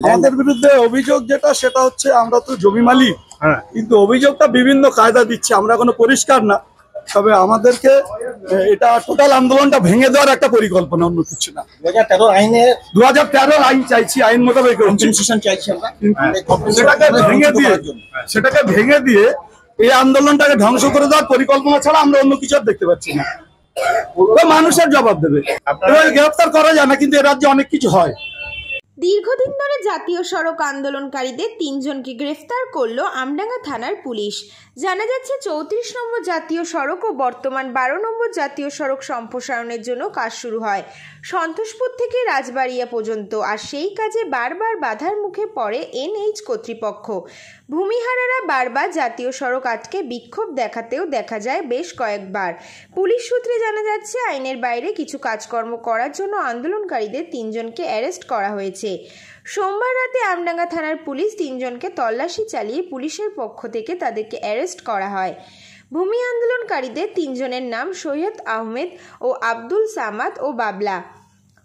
আমাদের বিরুদ্ধে অভিযোগ যেটা সেটা হচ্ছে আমরা তো জমি মালিক, কিন্তু অভিযোগটা বিভিন্ন কায়দা দিচ্ছে, আমরা কোনো পরিষ্কার না। তবে আমাদেরকে এটা টোটাল আন্দোলনটা ভেঙে দেওয়ার একটা পরিকল্পনা, অন্য কিছু না। 2013 আইন চাইছি, আইন মোতাবেক চাইছি আমরা, সেটাকে ভেঙে দিয়ে এই আন্দোলনটাকে ধ্বংস করে দেওয়ার পরিকল্পনা ছাড়া আমরা অন্য কিছু আর দেখতে পাচ্ছি না। মানুষের জবাব দেবে, গ্রেফতার করা যায় না, কিন্তু এ রাজ্যে অনেক কিছু হয়। দীর্ঘদিন ধরে জাতীয় সড়ক আন্দোলনকারীদের 3 জনকে গ্রেফতার করল আমডাঙ্গা থানার পুলিশ। জানা যাচ্ছে 34 নম্বর জাতীয় সড়ক ও বর্তমান 12 নম্বর জাতীয় সড়ক সম্প্রসারণের জন্য কাজ শুরু হয় সন্তোষপুর থেকে রাজবাড়িয়া পর্যন্ত, আর সেই কাজে বারবার বাধার মুখে পড়ে এনএইচ কর্তৃপক্ষ। ভূমিহারারা বারবার জাতীয় সড়ক আটকে বিক্ষোভ দেখাতেও দেখা যায় বেশ কয়েকবার। পুলিশ সূত্রে জানা যাচ্ছে আইনের বাইরে কিছু কাজকর্ম করার জন্য আন্দোলনকারীদের 3 জনকে অ্যারেস্ট করা হয়েছে। সোমবার রাতে আমডাঙ্গা থানার পুলিশ 3 জনকে তল্লাশি চালিয়ে পুলিশের পক্ষ থেকে তাদেরকে অ্যারেস্ট করা হয়। ভূমি আন্দোলনকারীদের 3 জনের নাম সৈয়দ আহমেদ ও আব্দুল সামাদ ও বাবলা।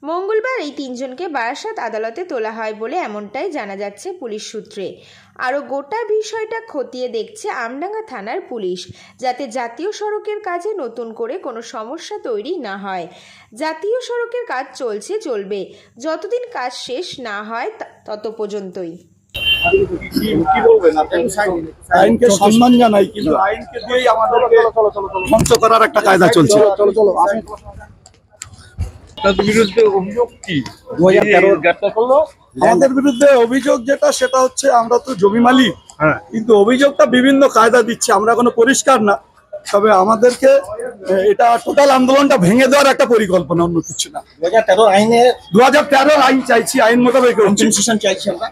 মঙ্গলবার এই 3 জনকে বারাসাত আদালতে তোলা হয় বলে এমনটাই জানা যাচ্ছে পুলিশ সূত্রে। আরও গোটা বিষয়টা খতিয়ে দেখছে আমডাঙ্গা থানার পুলিশ, যাতে জাতীয় সড়কের কাজে নতুন করে কোনো সমস্যা তৈরি না হয়। জাতীয় সড়কের কাজ চলবে, যতদিন কাজ শেষ না হয় তত পর্যন্তই। আইনকে সম্মান জানাই, কিন্তু আইনকে দিয়েই আমাদেরকে ধ্বংস করার একটা কায়দা চলছে। আমাদের বিরুদ্ধে অভিযোগ যেটা সেটা হচ্ছে আমরা তো জমি মালিক, কিন্তু অভিযোগটা বিভিন্ন কায়দা দিচ্ছে, আমরা কোনো পরিষ্কার না। তবে আমাদেরকে এটা টোটাল আন্দোলনটা ভেঙে দেওয়ার একটা পরিকল্পনা, অন্য কিছু না। 2013 আইন চাইছি, আইন মোতাবেক চাইছি আমরা,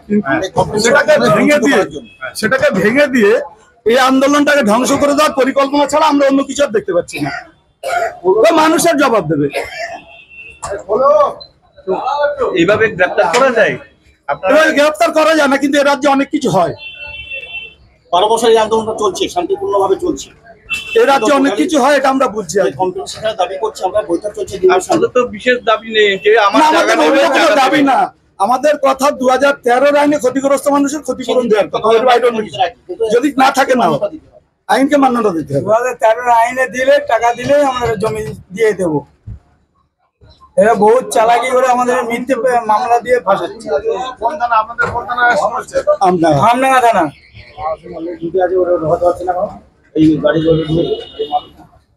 সেটাকে ভেঙে দিয়ে এই আন্দোলনটাকে ধ্বংস করে দেওয়ার পরিকল্পনা ছাড়া আমরা অন্য কিছু আর দেখতে পাচ্ছি না। মানুষের জবাব দেবে। এইভাবে গ্রেফতার করা যায়? গ্রেফতার করা যায় না, কিন্তু এ রাজ্যে অনেক কিছু হয়। 12 বছর এই আন্দোলনটা চলছে, শান্তিপূর্ণভাবে চলছে। এ রাজ্যে অনেক কিছু হয়, এটা আমরা বুঝছি। দাবি করছি আমরা, বৈঠক চলছে। তো বিশেষ দাবি নেই যে আমার দাবি না, আমাদের কথা 2013 আইনে ক্ষতিগ্রস্ত মানুষের ক্ষতিপূরণ দেওয়ার কথা। যদি না থাকে না, আইনকে মান্যতা দিতে হবে। 2013 আইনে দিলে টাকা দিলে আমরা জমি দিয়ে দেবো। এরা বহুত চালাকি করে আমাদের মিথ্যে মামলা দিয়ে ফাঁসাচ্ছে। আমডাঙ্গা থানা।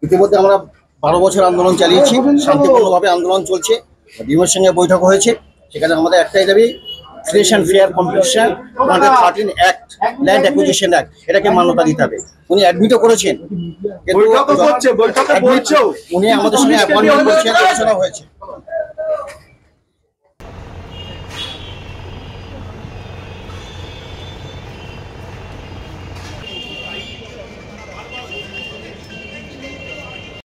ইতিমধ্যে আমরা 12 বছর আন্দোলন চালিয়েছি, শান্তিপূর্ণভাবে আন্দোলন চলছে। ডিমের সঙ্গে বৈঠক হয়েছে, সেখানে আমাদের একটাই দাবি, free and fair competition 2013 act, land acquisition act, এটাকে মান্যতা দিতে হবে। উনি অ্যাডমিটও করেছেন, উনি আমাদের সঙ্গে অ্যাপয়েন্টমেন্ট করছেন, আলোচনা হয়েছে।